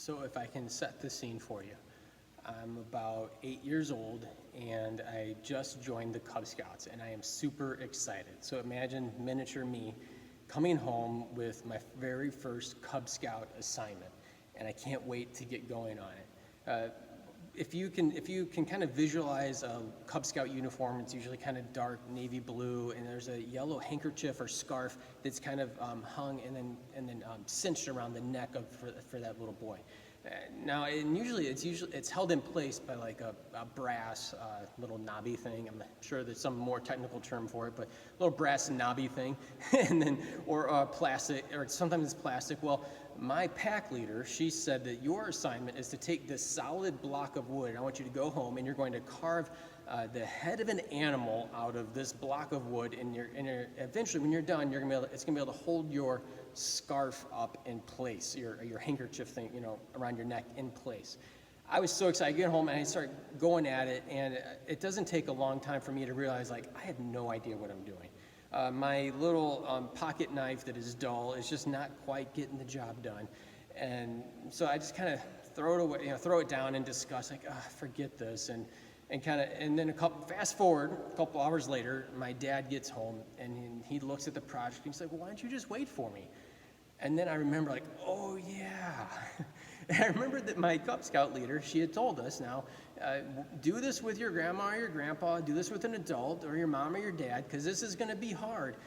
So if I can set the scene for you, I'm about 8 years old and I just joined the Cub Scouts and I am super excited. So imagine miniature me coming home with my very first Cub Scout assignment, and I can't wait to get going on it. If you can kind of visualize a Cub Scout uniform, it's usually kind of dark navy blue, and there's a yellow handkerchief or scarf that's kind of hung and then cinched around the neck for that little boy. Now, and usually it's held in place by like a brass little knobby thing. I'm sure there's some more technical term for it, but a little brass knobby thing, and then or plastic, or sometimes it's plastic. Well, my pack leader, she said that your assignment is to take this solid block of wood, and I want you to go home and you're going to carve the head of an animal out of this block of wood, and eventually when you're done, it's gonna be able to hold your scarf up in place, your handkerchief thing, around your neck in place. I was so excited. I get home and I start going at it, and it doesn't take a long time for me to realize, like, I have no idea what I'm doing. My little pocket knife that is dull is just not quite getting the job done. And so I just kind of throw it away, throw it down in disgust, like, forget this. And then fast forward a couple hours later, my dad gets home and he looks at the project and he's like, well, why don't you just wait for me? And then I remember, like, oh yeah. And I remember that my Cub Scout leader, she had told us, now, do this with your grandma or your grandpa, do this with an adult or your mom or your dad, because this is going to be hard.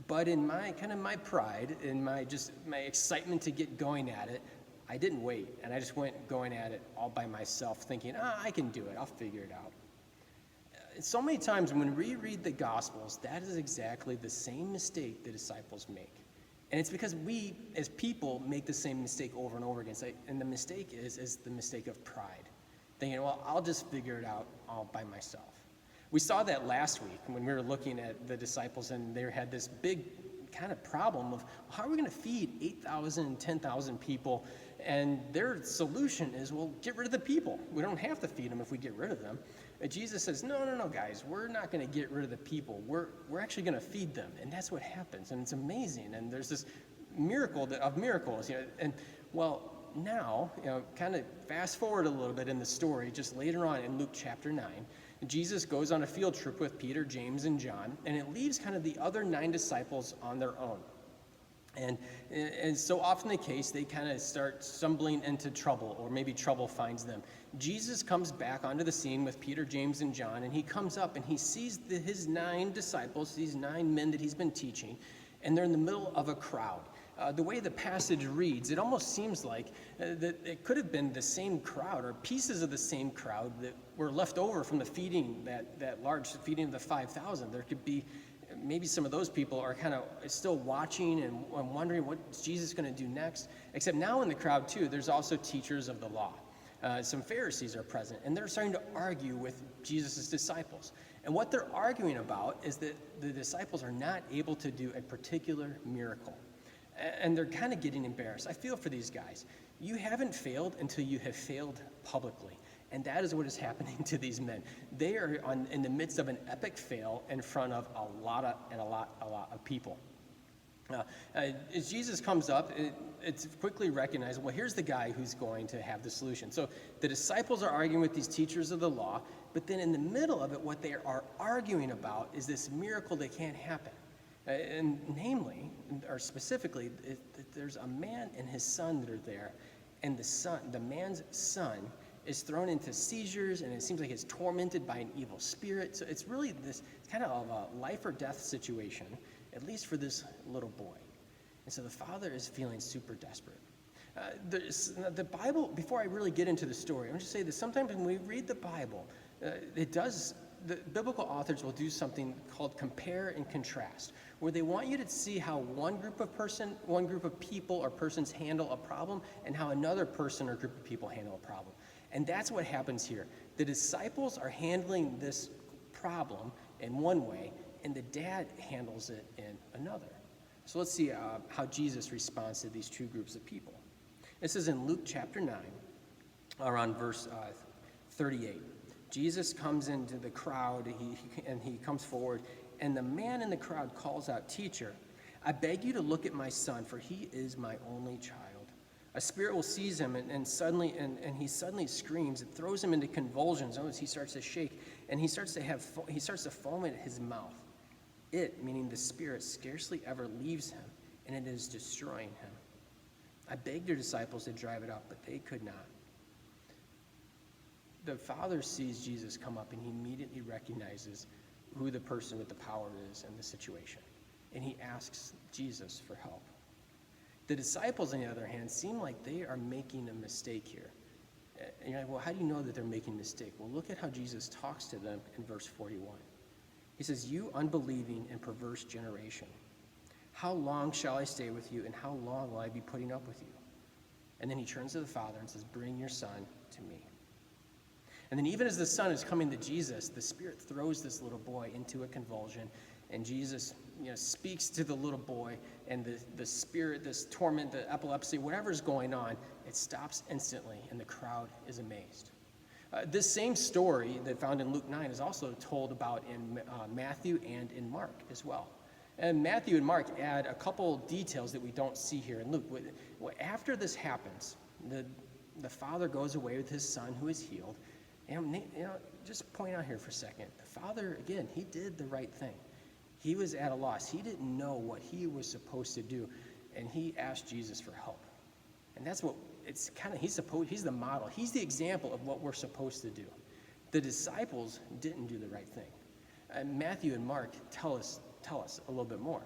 But in my pride, in my excitement to get going at it, I didn't wait, and I just went going at it all by myself, thinking, I can do it, I'll figure it out. So many times when we read the Gospels, that is exactly the same mistake the disciples make. And it's because we, as people, make the same mistake over and over again. And the mistake is the mistake of pride. Thinking, well, I'll just figure it out all by myself. We saw that last week when we were looking at the disciples, and they had this big kind of problem of how are we going to feed 8,000, 10,000 people? And their solution is, well, get rid of the people. We don't have to feed them if we get rid of them. And Jesus says, no, guys, we're not going to get rid of the people. We're actually going to feed them. And that's what happens. And it's amazing. And there's this miracle of miracles. And well, now, kind of fast forward a little bit in the story, just later on in Luke chapter 9, Jesus goes on a field trip with Peter, James, and John, and it leaves kind of the other 9 disciples on their own. And so often the case, they kind of start stumbling into trouble, or maybe trouble finds them. Jesus comes back onto the scene with Peter, James, and John, and he comes up and he sees his 9 disciples, these 9 men that he's been teaching, and they're in the middle of a crowd. The way the passage reads, it almost seems like that it could have been the same crowd or pieces of the same crowd that were left over from the feeding, that large feeding of the 5,000. There could be maybe some of those people are kind of still watching and wondering what Jesus going to do next. Except now in the crowd too, there's also teachers of the law. Some Pharisees are present, and they're starting to argue with Jesus' disciples. And what they're arguing about is that the disciples are not able to do a particular miracle. And they're kind of getting embarrassed. I feel for these guys. You haven't failed until you have failed publicly. And that is what is happening to these men. They are in the midst of an epic fail in front of a lot of people. As Jesus comes up, it's quickly recognized, well, here's the guy who's going to have the solution. So the disciples are arguing with these teachers of the law, but then in the middle of it, what they are arguing about is this miracle that can't happen. And namely, or specifically, there's a man and his son that are there, and the man's son is thrown into seizures, and it seems like he's tormented by an evil spirit. So it's really this kind of a life or death situation, at least for this little boy. And so the father is feeling super desperate. The Bible, before I really get into the story, I want to say that sometimes when we read the Bible, the biblical authors will do something called compare and contrast, where they want you to see how one group of people or persons handle a problem and how another person or group of people handle a problem. And that's what happens here. The disciples are handling this problem in one way, and the dad handles it in another. So let's see how Jesus responds to these 2 groups of people. This is in Luke chapter 9, around verse 38. Jesus comes into the crowd, and he comes forward, and the man in the crowd calls out, "Teacher, I beg you to look at my son, for he is my only child. A spirit will seize him, and suddenly, and he suddenly screams. It throws him into convulsions. Notice he starts to shake, and he starts to foam at his mouth. It, meaning the spirit, scarcely ever leaves him, and it is destroying him. I begged your disciples to drive it out, but they could not. The Father sees Jesus come up, and he immediately recognizes who the person with the power is in the situation, and he asks Jesus for help. The disciples, on the other hand, seem like they are making a mistake here. And you're like, well, how do you know that they're making a mistake? Well, look at how Jesus talks to them in verse 41. He says, "You unbelieving and perverse generation, how long shall I stay with you, and how long will I be putting up with you?" And then he turns to the Father and says, "Bring your son to me." And then even as the son is coming to Jesus, the spirit throws this little boy into a convulsion, and Jesus speaks to the little boy, and the spirit, this torment, the epilepsy, whatever's going on, it stops instantly, and the crowd is amazed. This same story that found in Luke 9 is also told about in Matthew and in Mark as well. And Matthew and Mark add a couple details that we don't see here in Luke. After this happens, the father goes away with his son who is healed. And just point out here for a second, the father, again, he did the right thing. He was at a loss. He didn't know what he was supposed to do, and he asked Jesus for help. And that's what it's kind of, he's the model. He's the example of what we're supposed to do. The disciples didn't do the right thing. Matthew and Mark tell us a little bit more.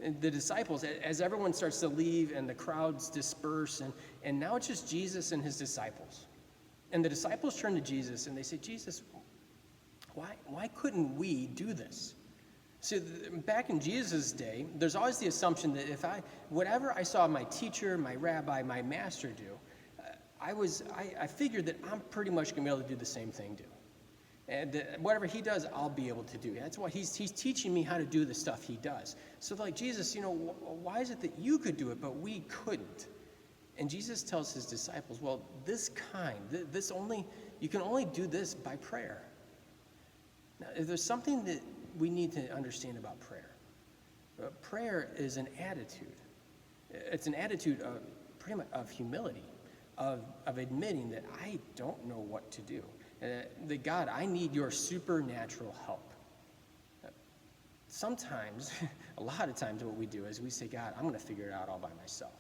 And the disciples, as everyone starts to leave and the crowds disperse, and now it's just Jesus and his disciples. And the disciples turn to Jesus and they say, "Jesus, why couldn't we do this?" See, back in Jesus' day, there's always the assumption that whatever I saw my teacher, my rabbi, my master do, I figured that I'm pretty much going to be able to do the same thing too. And whatever he does, I'll be able to do. That's why he's teaching me how to do the stuff he does. So like, Jesus, why is it that you could do it, but we couldn't? And Jesus tells his disciples, well, you can only do this by prayer. Now, there's something that we need to understand about prayer. Prayer is an attitude. It's an attitude of pretty much of humility, of admitting that I don't know what to do. That God, I need your supernatural help. Sometimes, a lot of times what we do is we say, God, I'm going to figure it out all by myself.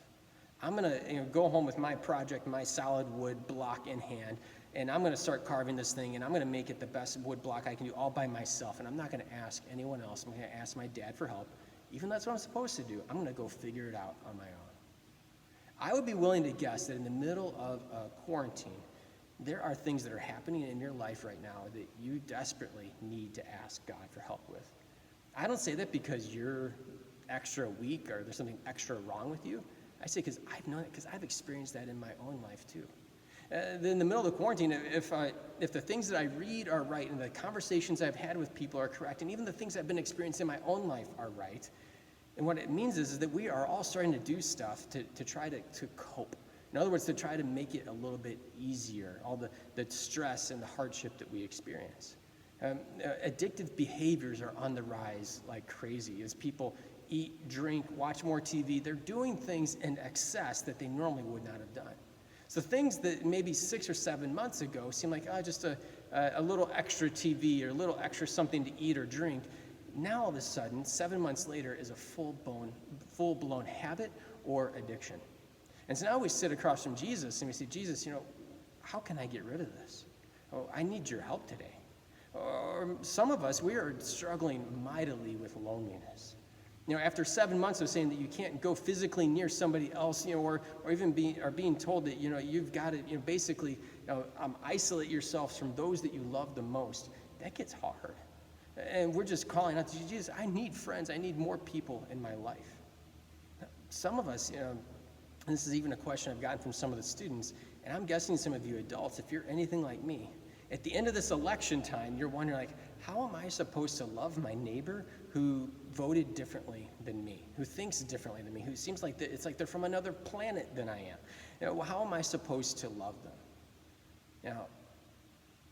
I'm going to go home with my project, my solid wood block in hand, and I'm going to start carving this thing, and I'm going to make it the best wood block I can do all by myself, and I'm not going to ask anyone else. I'm going to ask my dad for help. Even though that's what I'm supposed to do, I'm going to go figure it out on my own. I would be willing to guess that in the middle of quarantine, there are things that are happening in your life right now that you desperately need to ask God for help with. I don't say that because you're extra weak or there's something extra wrong with you. I say because I've known it, because I've experienced that in my own life too. In the middle of the quarantine, if the things that I read are right and the conversations I've had with people are correct, and even the things I've been experiencing in my own life are right, and what it means is that we are all starting to do stuff to try to cope. In other words, to try to make it a little bit easier, all the stress and the hardship that we experience. Addictive behaviors are on the rise like crazy as people eat, drink, watch more TV. They're doing things in excess that they normally would not have done. So things that maybe 6 or 7 months ago seemed like just a little extra TV or a little extra something to eat or drink, now all of a sudden, 7 months later, is a full-blown habit or addiction. And so now we sit across from Jesus and we say, Jesus, how can I get rid of this? Oh, I need your help today. Or some of us, we are struggling mightily with loneliness. After 7 months of saying that you can't go physically near somebody else, or even being told that, you've got to, basically, isolate yourselves from those that you love the most, that gets hard. And we're just calling out to Jesus, I need friends. I need more people in my life. Some of us, and this is even a question I've gotten from some of the students, and I'm guessing some of you adults, if you're anything like me, at the end of this election time, you're wondering, how am I supposed to love my neighbor who voted differently than me, who thinks differently than me, who seems like it's like they're from another planet than I am? How am I supposed to love them? Now,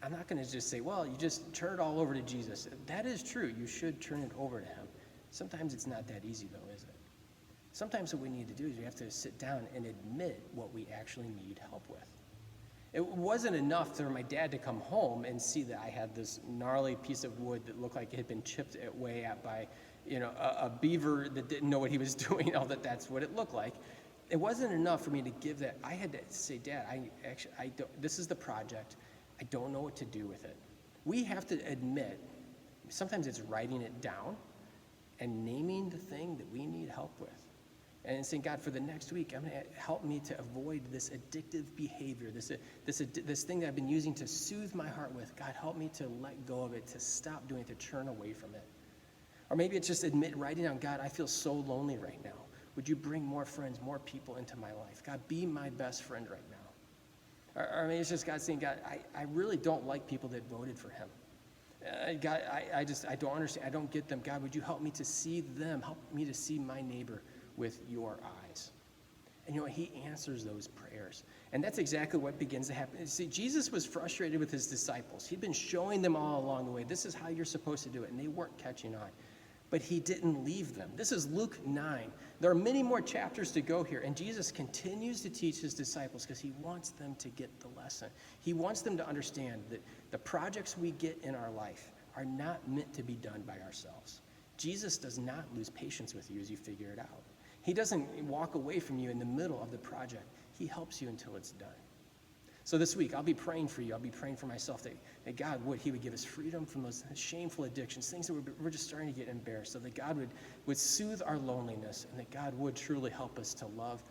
I'm not going to just say, well, you just turn it all over to Jesus. That is true. You should turn it over to him. Sometimes it's not that easy, though, is it? Sometimes what we need to do is we have to sit down and admit what we actually need help with. It wasn't enough for my dad to come home and see that I had this gnarly piece of wood that looked like it had been chipped away at by, a beaver that didn't know what he was doing, that's what it looked like. It wasn't enough for me to give that. I had to say, Dad, I don't, this is the project. I don't know what to do with it. We have to admit, sometimes it's writing it down and naming the thing that we need help with. And saying, God, for the next week, I'm going to help me to avoid this addictive behavior, this thing that I've been using to soothe my heart with. God, help me to let go of it, to stop doing it, to turn away from it. Or maybe it's just writing down, God, I feel so lonely right now. Would you bring more friends, more people into my life? God, be my best friend right now. Or maybe it's just God saying, God, I really don't like people that voted for him. God, I don't understand. I don't get them. God, would you help me to see them? Help me to see my neighbor with your eyes. And he answers those prayers. And that's exactly what begins to happen. See, Jesus was frustrated with his disciples. He'd been showing them all along the way, this is how you're supposed to do it, and they weren't catching on. But he didn't leave them. This is Luke 9. There are many more chapters to go here, and Jesus continues to teach his disciples because he wants them to get the lesson. He wants them to understand that the projects we get in our life are not meant to be done by ourselves. Jesus does not lose patience with you as you figure it out. He doesn't walk away from you in the middle of the project. He helps you until it's done. So this week, I'll be praying for you. I'll be praying for myself that God he would give us freedom from those shameful addictions, things that we're just starting to get embarrassed, so that God would soothe our loneliness, and that God would truly help us to love